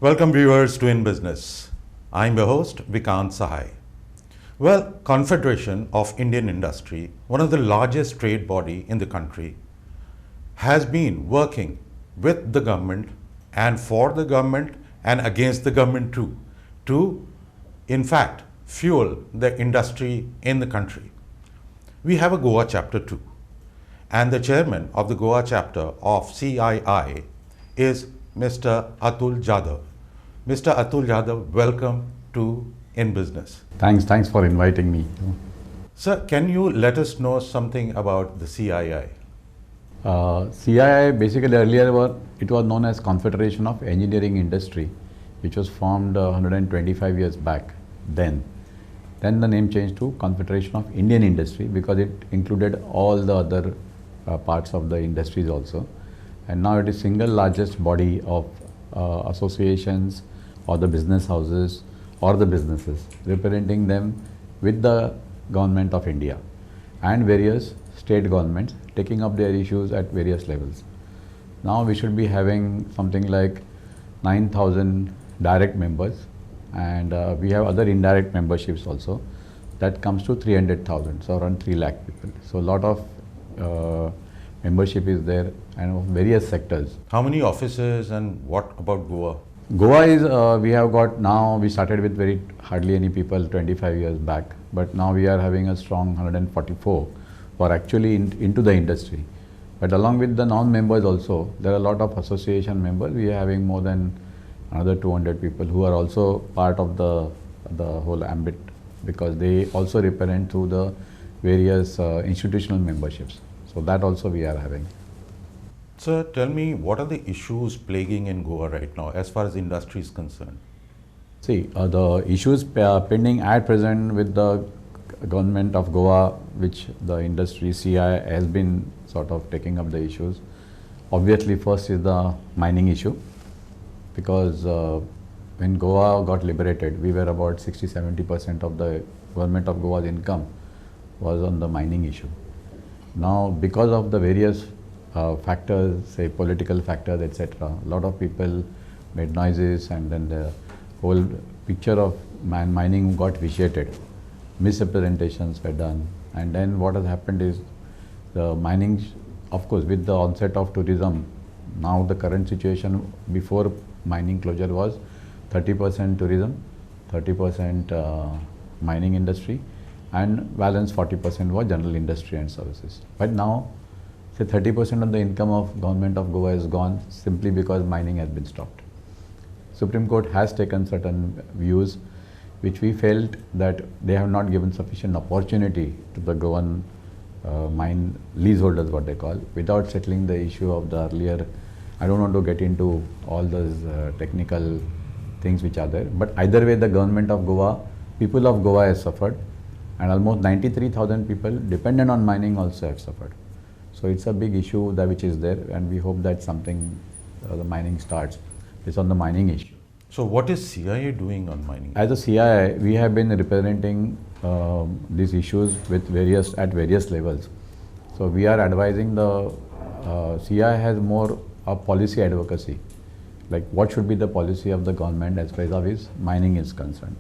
Welcome viewers to In Business. I'm your host Vikant Sahai. Well, Confederation of Indian Industry, one of the largest trade body in the country, has been working with the government and for the government and against the government too, to in fact fuel the industry in the country. We have a Goa chapter too, and the chairman of the Goa chapter of CII is Mr. Atul Jadhav. Mr. Atul Jadhav, welcome to In Business. Thanks for inviting me. Sir, can you let us know something about the CII? CII basically earlier it was known as Confederation of Engineering Industry, which was formed 125 years back then. Then the name changed to Confederation of Indian Industry because it included all the other parts of the industries also. And now it is single largest body of associations or the business houses or the businesses, representing them with the government of India and various state governments taking up their issues at various levels. Now we should be having something like 9,000 direct members, and we have other indirect memberships also. That comes to 300,000, so around 3 lakh people. So a lot of membership is there and of various sectors. How many offices and what about Goa? Goa is, we have got now, we started with very hardly any people 25 years back, but now we are having a strong 144 who are actually into the industry. But along with the non-members also, there are a lot of association members. We are having more than another 200 people who are also part of the whole ambit, because they also represent through the various institutional memberships. So that also we are having. Sir, tell me, what are the issues plaguing in Goa right now as far as industry is concerned? See, the issues pending at present with the government of Goa, which the industry CII has been sort of taking up the issues. Obviously, first is the mining issue, because when Goa got liberated, we were about 60-70% of the government of Goa's income was on the mining issue. Now, because of the various factors, say political factors, etc., a lot of people made noises, and then the whole picture of mining got vitiated. Misrepresentations were done, and then what has happened is the mining, of course, with the onset of tourism, now the current situation before mining closure was 30% tourism, 30% mining industry, and balance 40% was general industry and services. But now, say 30% of the income of government of Goa is gone simply because mining has been stopped. Supreme Court has taken certain views which we felt that they have not given sufficient opportunity to the Goan mine leaseholders, what they call, without settling the issue of the earlier. I don't want to get into all those technical things which are there, but either way the government of Goa, people of Goa has suffered, and almost 93,000 people dependent on mining also have suffered. So it's a big issue that which is there, and we hope that something the mining starts. It's on the mining issue. So what is CII doing on mining? As a CII, we have been representing these issues with at various levels. So we are advising the CII has more of policy advocacy, like what should be the policy of the government as far as mining is concerned.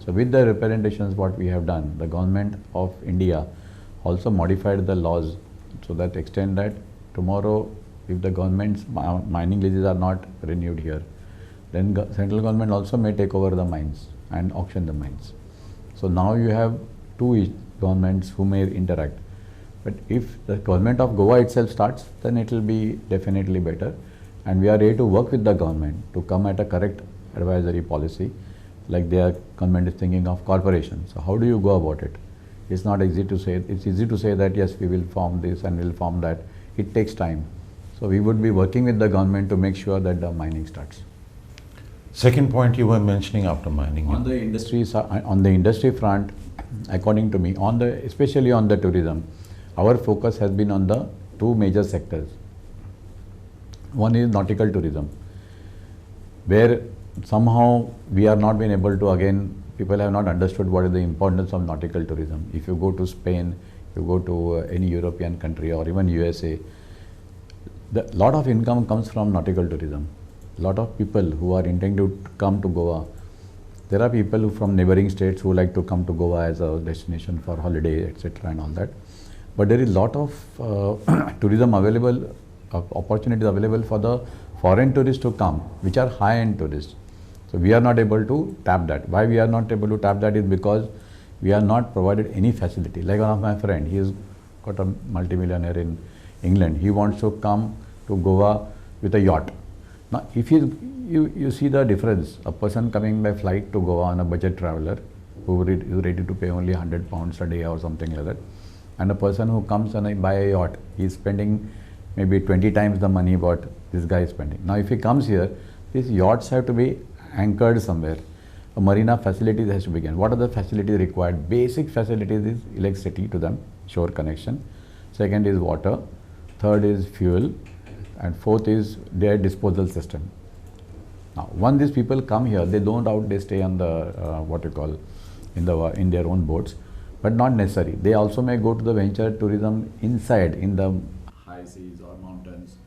So with the representations what we have done, the government of India also modified the laws so that extent that tomorrow if the government's mining leases are not renewed here, then central government also may take over the mines and auction the mines. So now you have two governments who may interact. But if the government of Goa itself starts, then it will be definitely better. And we are ready to work with the government to come at a correct advisory policy, like their government is thinking of corporations. So how do you go about it? It's not easy to say. It's easy to say that yes, we will form this and we'll form that. It takes time. So we would be working with the government to make sure that the mining starts. Second point you were mentioning after mining. On the industry front, according to me, especially on the tourism, our focus has been on the two major sectors. One is nautical tourism, where somehow we are not been able to, again, people have not understood what is the importance of nautical tourism. If you go to Spain, you go to any European country or even USA, a lot of income comes from nautical tourism. lot of people who are intending to come to Goa. There are people who from neighboring states who like to come to Goa as a destination for holiday, etc. and all that. But there is lot of tourism available, opportunities available for the foreign tourists to come, which are high-end tourists. So we are not able to tap that. Why we are not able to tap that is because we are not provided any facility. Like one of my friend, he has got a multimillionaire in England. He wants to come to Goa with a yacht. Now, if you see the difference, a person coming by flight to Goa on a budget traveler who is ready to pay only £100 a day or something like that, and a person who comes and buy a yacht, he is spending maybe 20 times the money what this guy is spending. Now, if he comes here, these yachts have to be anchored somewhere. A marina facilities has to begin. What are the facilities required? Basic facilities is electricity to them, shore connection. Second is water. Third is fuel. And fourth is their disposal system. Now, once these people come here, they don't out, they stay on the, in their own boats, but not necessary. They also may go to the venture tourism inside, in the high seas or mountains.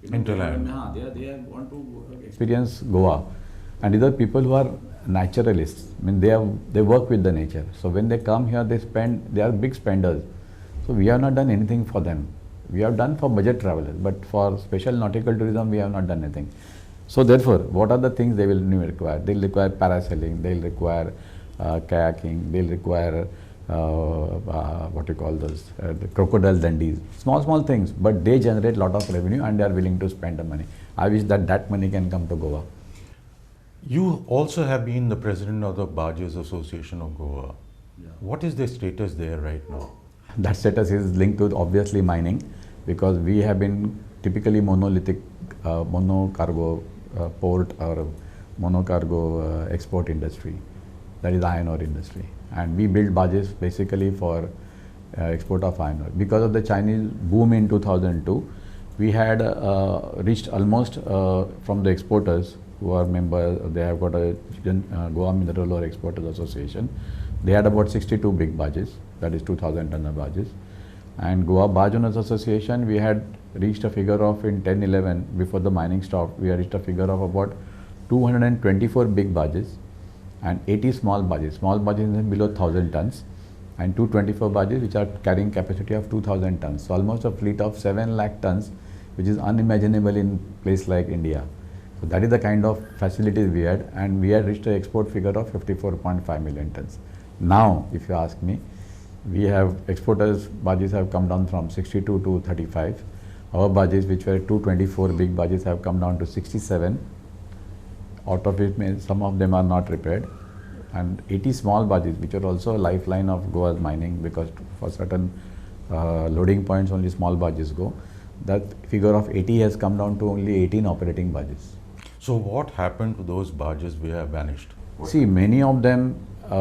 Hinterland. They want to experience Goa. And these are people who are naturalists. I mean, they work with the nature. So when they come here, they are big spenders. So we have not done anything for them. We have done for budget travelers, but for special nautical tourism, we have not done anything. So therefore, what are the things they will require? They will require parasailing, they will require kayaking, they will require the crocodile dandies. Small things, but they generate lot of revenue and they are willing to spend the money. I wish that money can come to Goa. You also have been the president of the Barges Association of Goa. Yeah. What is the status there right now? That status is linked to obviously mining, because we have been typically monolithic, monocargo port or monocargo export industry. That is iron ore industry. And we build barges basically for export of iron ore. Because of the Chinese boom in 2002, we had reached almost from the exporters who are members, they have got a Goa Mineral Ore Exporters Association. They had about 62 big barges, that is 2,000 ton of barges. And Goa Barge Owners Association, we had reached a figure of in 10-11, before the mining stopped, we had reached a figure of about 224 big barges and 80 small barges. Small barges is below 1,000 tons and 224 barges which are carrying capacity of 2,000 tons. So almost a fleet of 7 lakh tons, which is unimaginable in place like India. So that is the kind of facilities we had, and we had reached an export figure of 54.5 million tons. Now, if you ask me, we have exporters barges have come down from 62 to 35. Our barges, which were 224 big barges, have come down to 67. Out of it, some of them are not repaired, and 80 small barges, which are also a lifeline of Goa's mining, because for certain loading points only small barges go. That figure of 80 has come down to only 18 operating barges. So what happened to those barges which have vanished? See, many of them,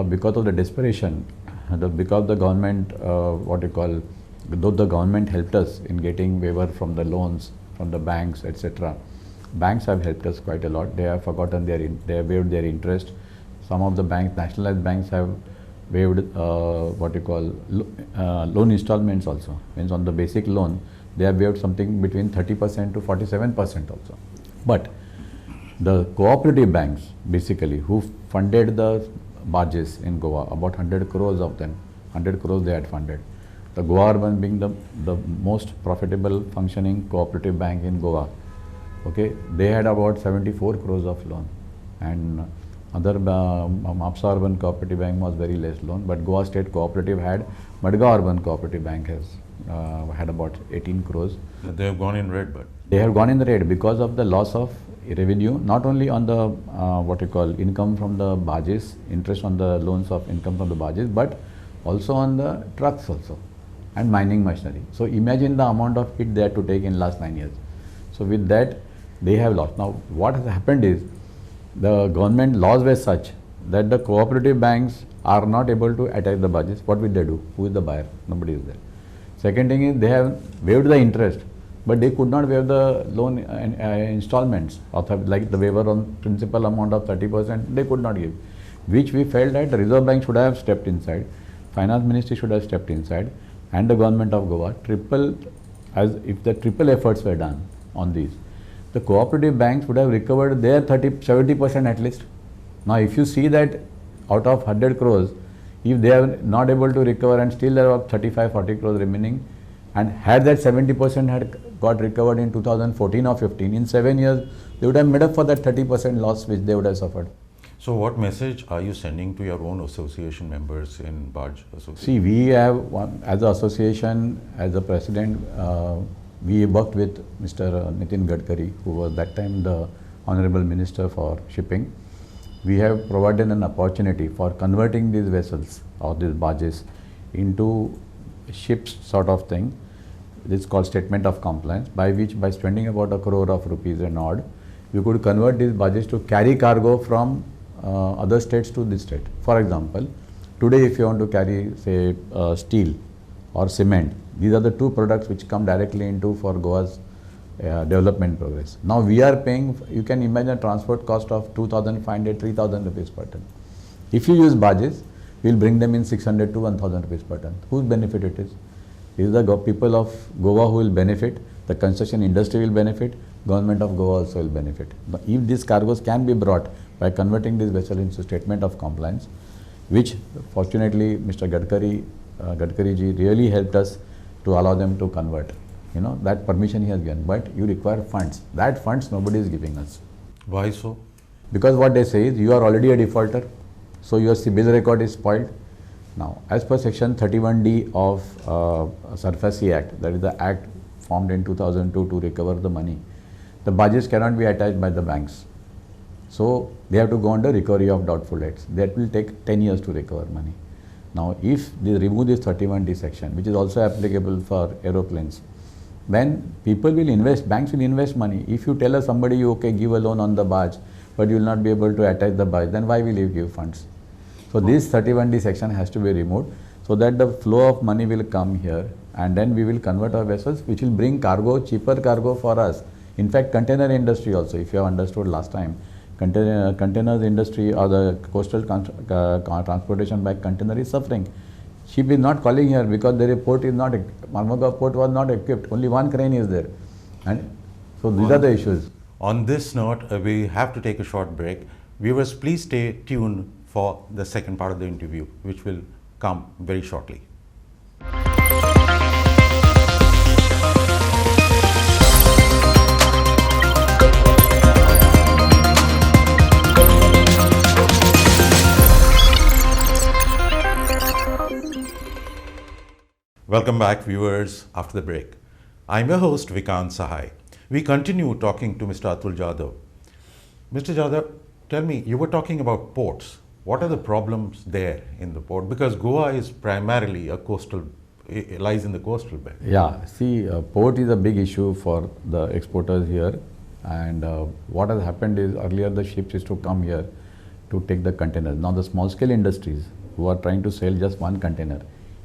because of the desperation, because the government, though the government helped us in getting waiver from the loans, from the banks, etc. Banks have helped us quite a lot. They have forgotten they have waived their interest. Some of the banks, nationalized banks, have waived loan installments also. Means on the basic loan, they have waived something between 30% to 47% also. But the cooperative banks, basically, who funded the barges in Goa, about 100 crores of them, 100 crores they had funded. The Goa Urban being the most profitable functioning cooperative bank in Goa, okay, they had about 74 crores of loan, and other Mapsa Urban Cooperative Bank was very less loan, but Goa State Cooperative had, Madgaon Urban Cooperative Bank has had about 18 crores. They have gone in red, but they have gone in the red because of the loss of revenue, not only on the income from the barges, interest on the loans of income from the barges, but also on the trucks also and mining machinery. So imagine the amount of hit they had to take in last 9 years. So with that, they have lost. Now what has happened is, the government laws were such that the cooperative banks are not able to attach the barges. What will they do? Who is the buyer? Nobody is there. Second thing is, they have waived the interest, but they could not waive the loan installments, like the waiver on principal amount of 30%, they could not give, which we felt that the Reserve Bank should have stepped inside, Finance Ministry should have stepped inside, and the government of Goa, if the triple efforts were done on these, the cooperative banks would have recovered their 70% at least. Now, if you see that out of 100 crores, if they are not able to recover and still there are 35-40 crores remaining, and had that 70% had got recovered in 2014 or 15, in 7 years, they would have made up for that 30% loss which they would have suffered. So what message are you sending to your own association members in Barge Association? See, we have, as an association, as a president, we worked with Mr. Nitin Gadkari, who was that time the Honorable Minister for Shipping. We have provided an opportunity for converting these vessels or these barges into ships sort of thing. This is called statement of compliance, by which by spending about 1 crore of rupees and odd, you could convert these barges to carry cargo from other states to this state. For example, today if you want to carry say steel or cement, these are the two products which come directly into for Goa's development progress. Now we are paying, you can imagine a transport cost of 2,500, 3,000 rupees per ton. If you use barges, we will bring them in 600 to 1,000 rupees per ton. Whose benefit it is? It is the people of Goa who will benefit, the construction industry will benefit, government of Goa also will benefit. But if these cargoes can be brought by converting this vessel into statement of compliance, which fortunately Mr. Gadkari ji really helped us to allow them to convert. You know, that permission he has given, but you require funds. That funds nobody is giving us. Why so? Because what they say is you are already a defaulter, so your CIBIL record is spoiled. Now, as per section 31D of SARFAESI Act, that is the act formed in 2002 to recover the money, the barges cannot be attached by the banks. So, they have to go under recovery of doubtful debts. That will take 10 years to recover money. Now, if they remove this 31D section, which is also applicable for aeroplanes, then people will invest, banks will invest money. If you tell us somebody, okay, give a loan on the barge, but you will not be able to attach the barge, then why will you give funds? So, this 31D section has to be removed so that the flow of money will come here, and then we will convert our vessels, which will bring cargo, cheaper cargo for us. In fact, container industry also, if you have understood last time, containers industry or the coastal transportation by container is suffering. Ship is not calling here because their port is not, Marmugao port was not equipped, only one crane is there. And so these are the issues. On this note, we have to take a short break. Viewers, please stay tuned for the second part of the interview, which will come very shortly. Welcome back, viewers, after the break. I'm your host, Vikant Sahai. We continue talking to Mr. Atul Jadhav. Mr. Jadhav, tell me, you were talking about ports. What are the problems there in the port? Because Goa is primarily a coastal, it lies in the coastal belt. Yeah, see, port is a big issue for the exporters here. And what has happened is earlier the ships used to come here to take the containers. Now the small scale industries who are trying to sell just one container,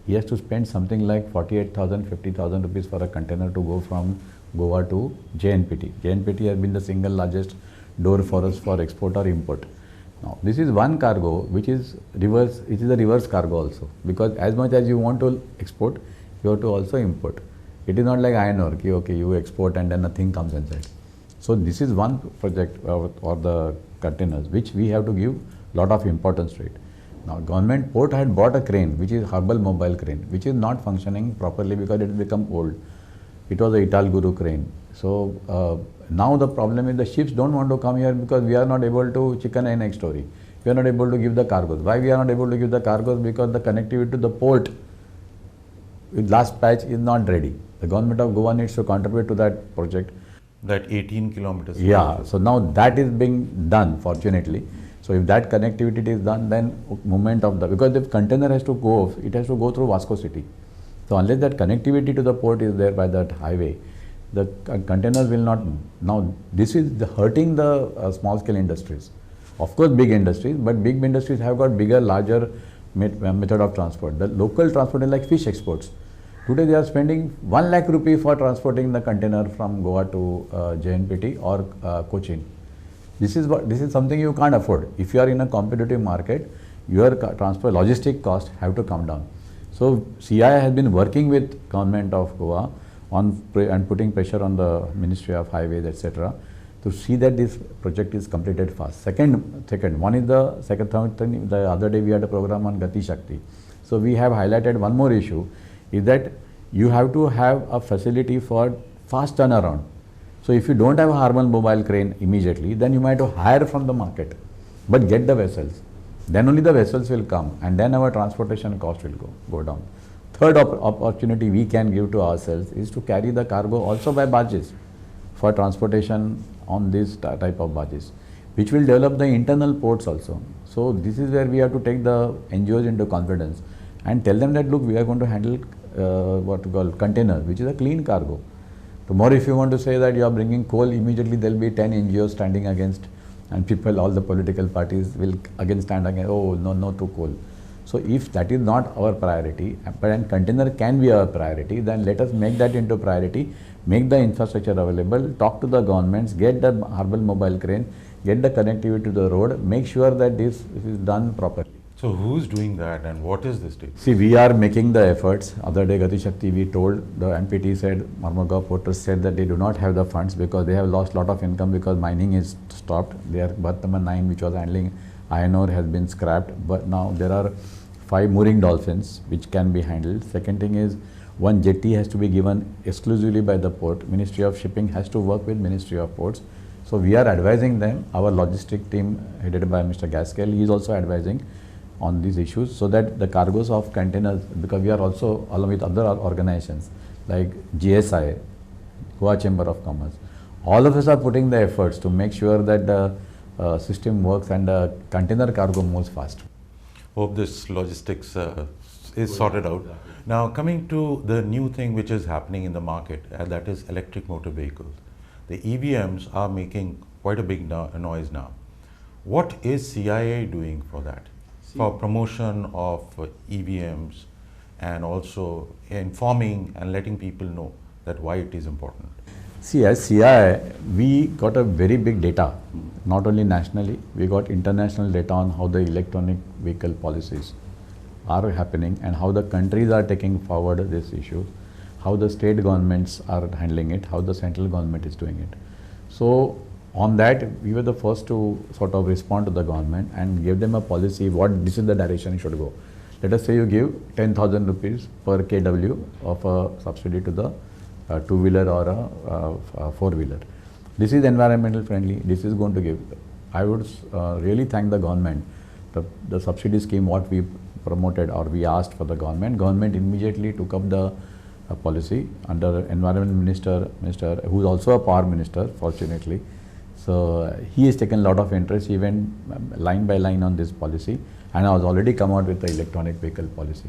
he has to spend something like 48,000, 50,000 rupees for a container to go from Goa to JNPT. JNPT has been the single largest door for us for export or import. Now, this is one cargo which is reverse, it is a reverse cargo also, because as much as you want to export, you have to also import. It is not like iron ore, okay, you export and then nothing comes inside. So, this is one project or the containers which we have to give lot of importance to it. Now, government port had bought a crane which is Harbal mobile crane, which is not functioning properly because it has become old. It was a Italguru crane. So, now the problem is the ships don't want to come here because we are not able to, chicken and egg story. We are not able to give the cargoes. Why we are not able to give the cargoes? Because the connectivity to the port with last patch is not ready. The government of Goa needs to contribute to that project. That 18 kilometers. Yeah, so now that is being done fortunately. So if that connectivity is done, then movement of the, because the container has to go, it has to go through Vasco City. So unless that connectivity to the port is there by that highway, the containers will not move. Now this is hurting the small scale industries. Of course big industries, but big industries have got bigger, larger method of transport. The local transport is like fish exports. Today they are spending 1 lakh rupee for transporting the container from Goa to JNPT or Cochin. This is something you can't afford. If you are in a competitive market, your transport logistic costs have to come down. So CI has been working with government of Goa on and putting pressure on the Ministry of Highways, etc., to see that this project is completed fast. Second, one is the second thing. The other day we had a program on Gati Shakti. So we have highlighted one more issue, is that you have to have a facility for fast turnaround. So if you don't have a Harmal mobile crane immediately, then you might have to hire from the market, but get the vessels. Then only the vessels will come, and then our transportation cost will go down. Third opportunity we can give to ourselves is to carry the cargo also by barges for transportation on this type of barges, which will develop the internal ports also. So this is where we have to take the NGOs into confidence and tell them that, look, we are going to handle what we call container, which is a clean cargo. Tomorrow if you want to say that you are bringing coal, immediately there will be 10 NGOs standing against, and people, all the political parties will again stand against, oh no to coal. So if that is not our priority, but container can be our priority, then let us make that into priority, make the infrastructure available, talk to the governments, get the Harmal mobile crane, get the connectivity to the road, make sure that this is done properly. So who's doing that and what is this state? See, we are making the efforts. Other day, Gati Shakti, we told, the MPT said, Mormugao porters said that they do not have the funds because they have lost lot of income because mining is stopped. Their berth number 9, which was handling iron ore, has been scrapped. But now there are 5 mooring dolphins which can be handled. Second thing is, one jetty has to be given exclusively by the port. Ministry of Shipping has to work with Ministry of Ports. So we are advising them. Our logistic team headed by Mr. Gaskell, he is also advising on these issues, so that the cargoes of containers, because we are also along with other organizations like GSI, Goa Chamber of Commerce, all of us are putting the efforts to make sure that the system works and the container cargo moves fast. Hope this logistics is sorted out. Now coming to the new thing which is happening in the market, that is electric motor vehicles. The EVMs are making quite a big noise now. What is CIA doing for that? For promotion of EVMs and also informing and letting people know that why it is important. See, as CI, we got a very big data, not only nationally, we got international data on how the electronic vehicle policies are happening and how the countries are taking forward this issue, how the state governments are handling it, how the central government is doing it. So on that, we were the first to sort of respond to the government and give them a policy, what this is the direction it should go. Let us say you give 10,000 rupees per kW of a subsidy to the two-wheeler or a four-wheeler. This is environmental friendly, this is going to give. I would really thank the government. The subsidy scheme, what we promoted or we asked for the government immediately took up the policy under Environment Minister, who is also a power minister, fortunately. So he has taken a lot of interest. He went line by line on this policy and has already come out with the electronic vehicle policy.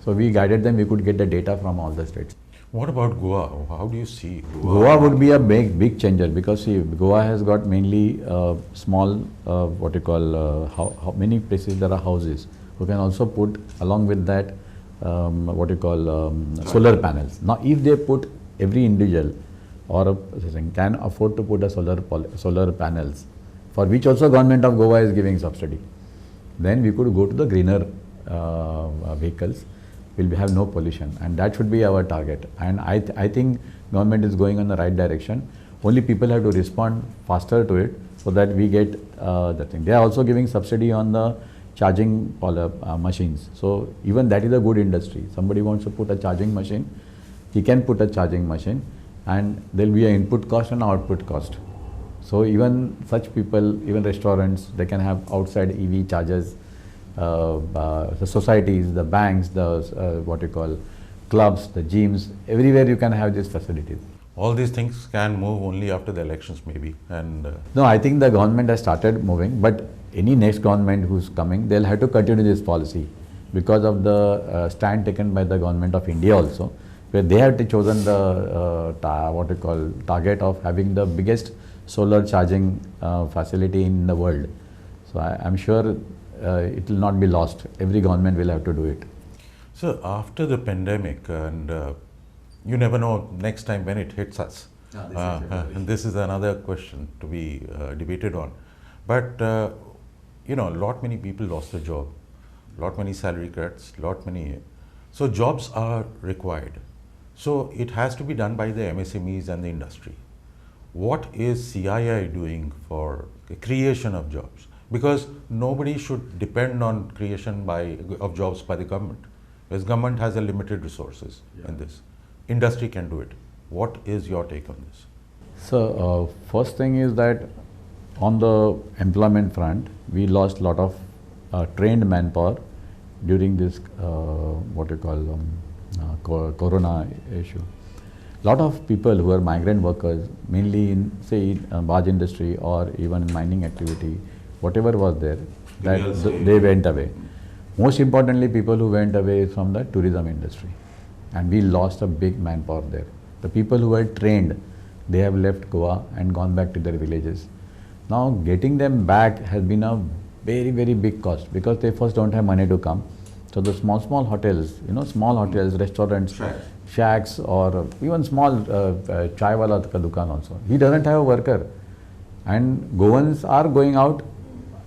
So we guided them, we could get the data from all the states. What about Goa? How do you see Goa would be a big changer, because see, Goa has got mainly small, what you call, how many places there are houses who can also put along with that what you call solar panels. Now if they put every individual or a person can afford to put a solar panels, for which also government of Goa is giving subsidy, then we could go to the greener vehicles, will have no pollution, and that should be our target. And I think government is going in the right direction. Only people have to respond faster to it so that we get the thing. They are also giving subsidy on the charging machines. So even that is a good industry. Somebody wants to put a charging machine, he can put a charging machine, and there will be an input cost and output cost. So even such people, even restaurants, they can have outside EV chargers, the societies, the banks, the what you call clubs, the gyms, everywhere you can have these facilities. All these things can move only after the elections maybe. And no, I think the government has started moving, but any next government who's coming, they'll have to continue this policy because of the stand taken by the government of India also, where they have chosen the what you call target of having the biggest solar charging facility in the world. So I'm sure it will not be lost. Every government will have to do it. So after the pandemic, and you never know next time when it hits us. And this is another question to be debated on. But you know, lot many people lost their job, lot many salary cuts, lot many. So jobs are required. So it has to be done by the MSMEs and the industry. what is CII doing for the creation of jobs? Because nobody should depend on creation of jobs by the government, because government has a limited resources in this. Industry can do it. What is your take on this? So, first thing is that on the employment front, we lost a lot of trained manpower during this what you call corona issue. Lot of people who are migrant workers, mainly in say barge industry or even in mining activity, whatever was there, they went away. Most importantly, people who went away is from the tourism industry, and we lost a big manpower there. The people who were trained, they have left Goa and gone back to their villages. Now getting them back has been a very, very big cost, because they first don't have money to come. So the small hotels, small hotels, restaurants, shacks, or even small chai wala ka dukan also, he doesn't have a worker. And Goans are going out.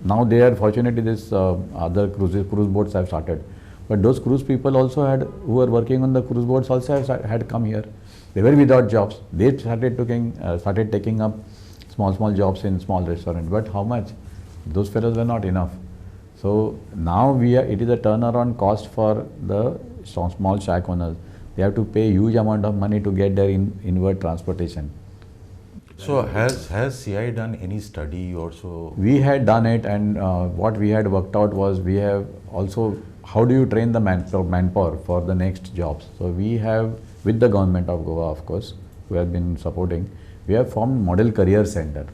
Now they are fortunately this other cruise boats have started. But those cruise people also who were working on the cruise boats also had come here. They were without jobs. They started taking up small jobs in small restaurants. But how much? Those fellows were not enough. So now it is a turnaround cost for the small shack owners. They have to pay huge amount of money to get their inward transportation. So has CI done any study or so? We had done it, and what we had worked out was, we have also, how do you train the manpower for the next jobs? So we have, with the government of Goa, of course, who have been supporting, we have formed Model Career Center.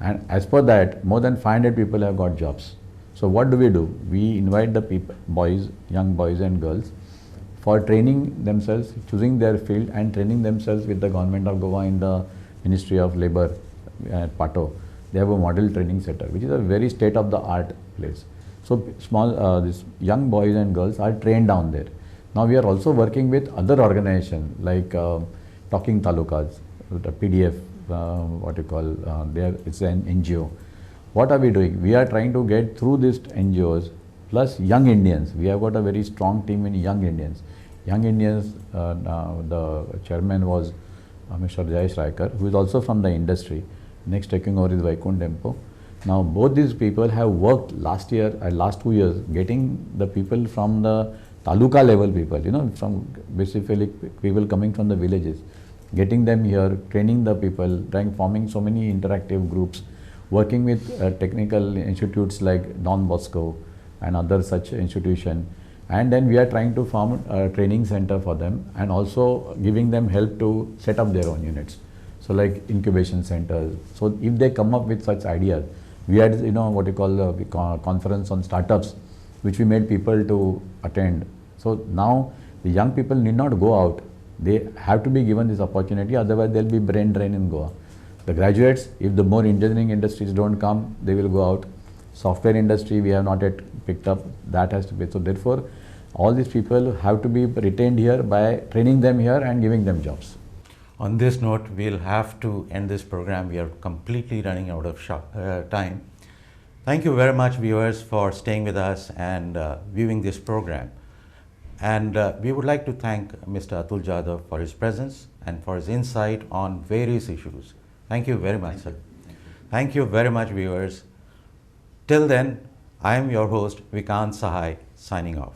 And as per that, more than 500 people have got jobs. So what do? We invite the young boys and girls, for training themselves, choosing their field and training themselves with the government of Goa in the Ministry of Labour at Pato. They have a model training center, which is a very state-of-the-art place. So these young boys and girls are trained down there. Now we are also working with other organizations like Talking Talukas, the PDF, it's an NGO. What are we doing? We are trying to get through these NGOs plus young Indians. We have got a very strong team in young Indians. Young Indians, the chairman was Mr. Jayesh Raikar, who is also from the industry. Next taking over is Vaikund Tempo. Now both these people have worked last 2 years, getting the people from the taluka level people, from basically people coming from the villages, getting them here, training the people, forming so many interactive groups, working with technical institutes like Don Bosco and other such institutions. And then we are trying to form a training center for them, and also giving them help to set up their own units. So like incubation centers. So if they come up with such ideas, we had what you call a conference on startups, which we made people to attend. So now the young people need not go out. They have to be given this opportunity, otherwise there will be brain drain in Goa. The graduates, if the more engineering industries don't come, they will go out. Software industry we have not yet picked up, that has to be. So therefore, all these people have to be retained here by training them here and giving them jobs. On this note, we'll have to end this program. We are completely running out of time. Thank you very much, viewers, for staying with us and viewing this program. And we would like to thank Mr. Atul Jadhav for his presence and for his insight on various issues. Thank you very much, sir. Thank you very much, viewers. Till then, I am your host, Vikant Sahai, signing off.